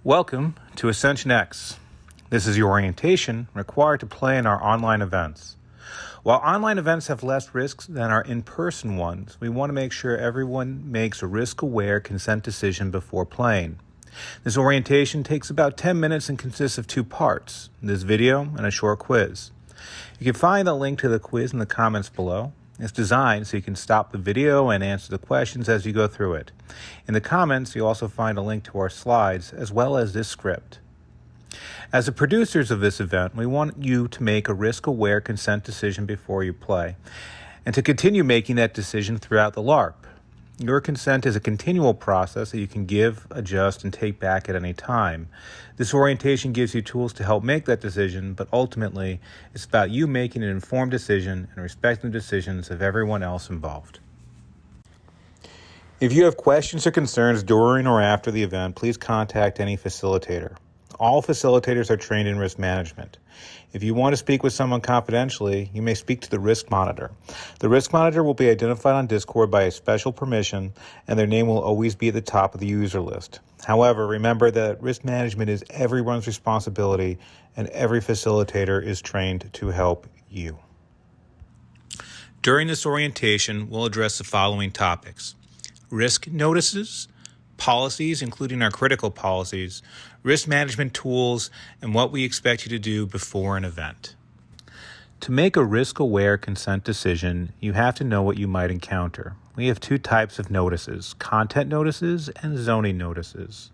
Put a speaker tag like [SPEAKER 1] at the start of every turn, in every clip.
[SPEAKER 1] Welcome to Ascension X. This is your orientation required to play in our online events. While online events have less risks than our in-person ones, we want to make sure everyone makes a risk-aware consent decision before playing. This orientation takes about 10 minutes and consists of two parts, this video and a short quiz. You can find the link to the quiz in the comments below. It's designed so you can stop the video and answer the questions as you go through it. In the comments, you'll also find a link to our slides as well as this script. As the producers of this event, we want you to make a risk-aware consent decision before you play, and to continue making that decision throughout the LARP. Your consent is a continual process that you can give, adjust, and take back at any time. This orientation gives you tools to help make that decision, but ultimately, it's about you making an informed decision and respecting the decisions of everyone else involved. If you have questions or concerns during or after the event, please contact any facilitator. All facilitators are trained in risk management. If you want to speak with someone confidentially, you may speak to the risk monitor. The risk monitor will be identified on Discord by a special permission, and their name will always be at the top of the user list. However, remember that risk management is everyone's responsibility, and every facilitator is trained to help you. During this orientation, we'll address the following topics: risk notices, policies, including our critical policies, risk management tools, and what we expect you to do before an event. To make a risk-aware consent decision, you have to know what you might encounter. We have two types of notices: content notices and zoning notices.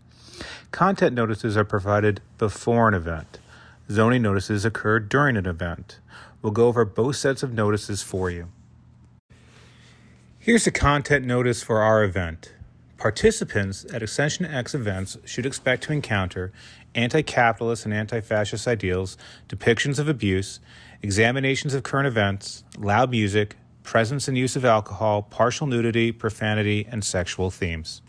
[SPEAKER 1] Content notices are provided before an event. Zoning notices occur during an event. We'll go over both sets of notices for you. Here's the content notice for our event. Participants at Ascension X events should expect to encounter anti-capitalist and anti-fascist ideals, depictions of abuse, examinations of current events, loud music, presence and use of alcohol, partial nudity, profanity, and sexual themes.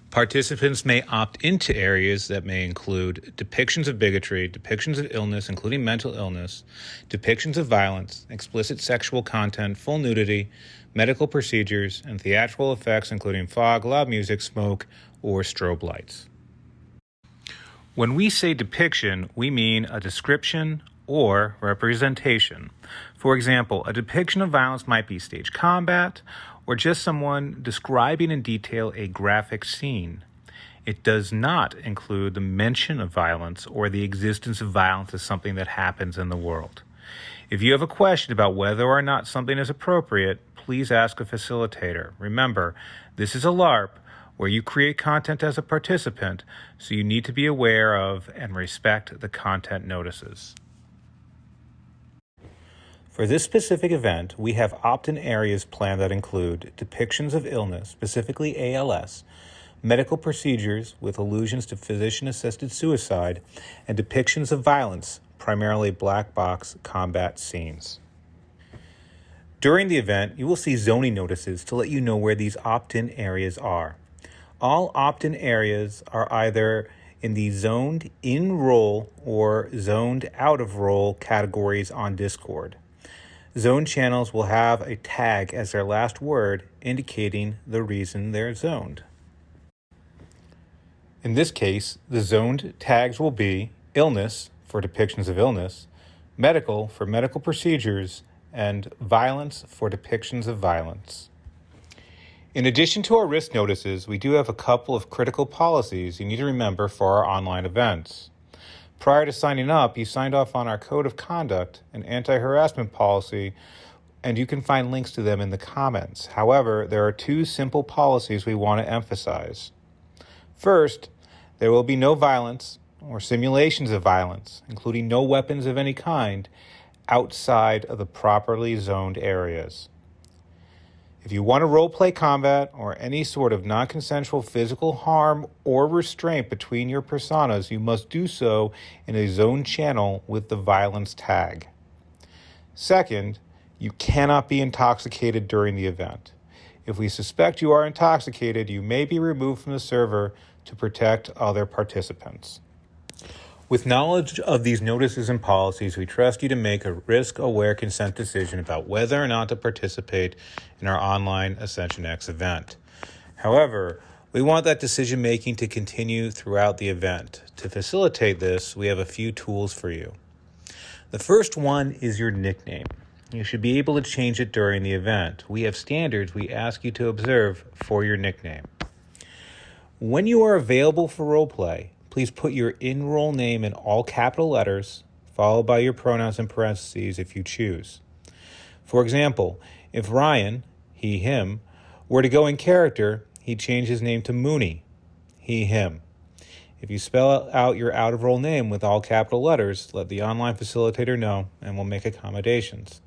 [SPEAKER 1] Participants may opt into areas that may include depictions of bigotry, depictions of illness, including mental illness, depictions of violence, explicit sexual content, full nudity, medical procedures, and theatrical effects, including fog, loud music, smoke, or strobe lights. When we say depiction, we mean a description or representation. For example, a depiction of violence might be staged combat, or just someone describing in detail a graphic scene. It does not include the mention of violence or the existence of violence as something that happens in the world. If you have a question about whether or not something is appropriate, please ask a facilitator. Remember, this is a LARP where you create content as a participant, so you need to be aware of and respect the content notices. For this specific event, we have opt-in areas planned that include depictions of illness, specifically ALS, medical procedures with allusions to physician-assisted suicide, and depictions of violence, primarily black box combat scenes. During the event, you will see zoning notices to let you know where these opt-in areas are. All opt-in areas are either in the zoned in role or zoned out of role categories on Discord. Zone channels will have a tag as their last word indicating the reason they're zoned. In this case, the zoned tags will be illness for depictions of illness, medical for medical procedures, and violence for depictions of violence. In addition to our risk notices, we do have a couple of critical policies you need to remember for our online events. Prior to signing up, you signed off on our Code of Conduct and anti-harassment policy, and you can find links to them in the comments. However, there are two simple policies we want to emphasize. First, there will be no violence or simulations of violence, including no weapons of any kind, outside of the properly zoned areas. If you want to role-play combat or any sort of non-consensual physical harm or restraint between your personas, you must do so in a zoned channel with the violence tag. Second, you cannot be intoxicated during the event. If we suspect you are intoxicated, you may be removed from the server to protect other participants. With knowledge of these notices and policies, we trust you to make a risk-aware consent decision about whether or not to participate in our online Ascension X event. However, We want that decision making to continue throughout the event. To facilitate this, we have a few tools for you. The first one is your nickname. You should be able to change it during the event. We have standards we ask you to observe for your nickname. When you are available for roleplay, please put your in-role name in all capital letters, followed by your pronouns in parentheses if you choose. For example, if Ryan, he, him, were to go in character, he'd change his name to Mooney, he, him. If you spell out your out-of-role name with all capital letters, let the online facilitator know and we'll make accommodations.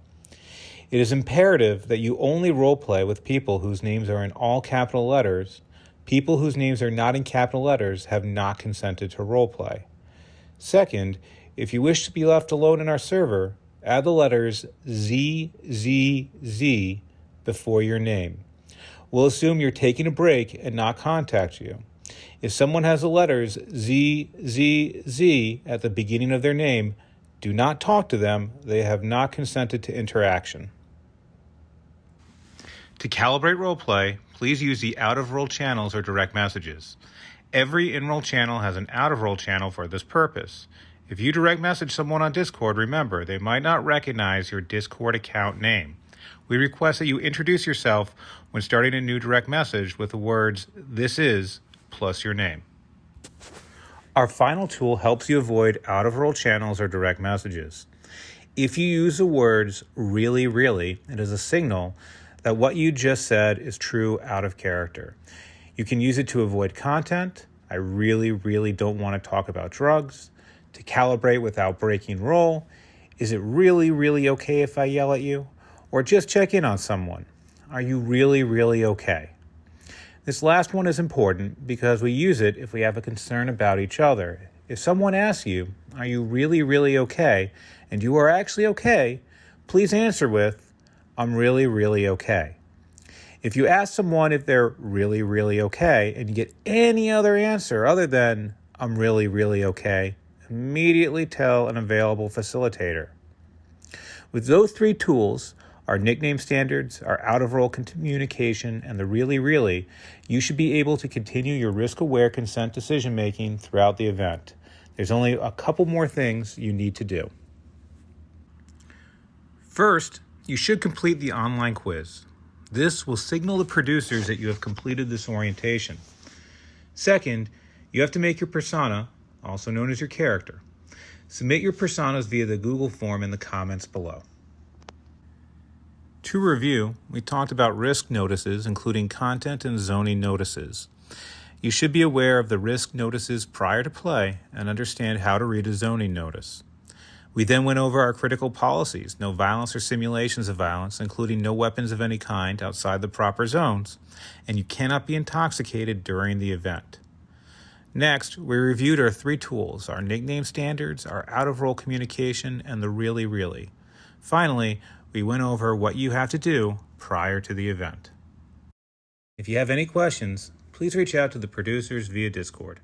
[SPEAKER 1] It is imperative that you only roleplay with people whose names are in all capital letters. People whose names are not in capital letters have not consented to roleplay. Second, if you wish to be left alone in our server, add the letters ZZZ before your name. We'll assume you're taking a break and not contact you. If someone has the letters ZZZ at the beginning of their name, do not talk to them. They have not consented to interaction. To calibrate roleplay, please use the out-of-role channels or direct messages. Every in-role channel has an out-of-role channel for this purpose. If you direct message someone on Discord, remember, they might not recognize your Discord account name. We request that you introduce yourself when starting a new direct message with the words, "This is," plus your name. Our final tool helps you avoid out-of-role channels or direct messages. If you use the words "really, really," it is a signal that what you just said is true out of character. You can use it to avoid content. I really, really don't want to talk about drugs. To calibrate without breaking role. Is it really, really okay if I yell at you? Or just check in on someone. Are you really, really okay? This last one is important because we use it if we have a concern about each other. If someone asks you, are you really, really okay? And you are actually okay, please answer with, I'm really, really okay. If you ask someone if they're really, really okay and you get any other answer other than, I'm really, really okay, immediately tell an available facilitator. With those three tools, our nickname standards, our out-of-role communication, and the really, really, you should be able to continue your risk-aware consent decision-making throughout the event. There's only a couple more things you need to do. First, you should complete the online quiz. This will signal the producers that you have completed this orientation. Second, you have to make your persona, also known as your character. Submit your personas via the Google form in the comments below. To review, we talked about risk notices, including content and zoning notices. You should be aware of the risk notices prior to play and understand how to read a zoning notice. We then went over our critical policies, no violence or simulations of violence, including no weapons of any kind outside the proper zones, and you cannot be intoxicated during the event. Next, we reviewed our three tools, our nickname standards, our out-of-role communication, and the really, really. Finally, we went over what you have to do prior to the event. If you have any questions, please reach out to the producers via Discord.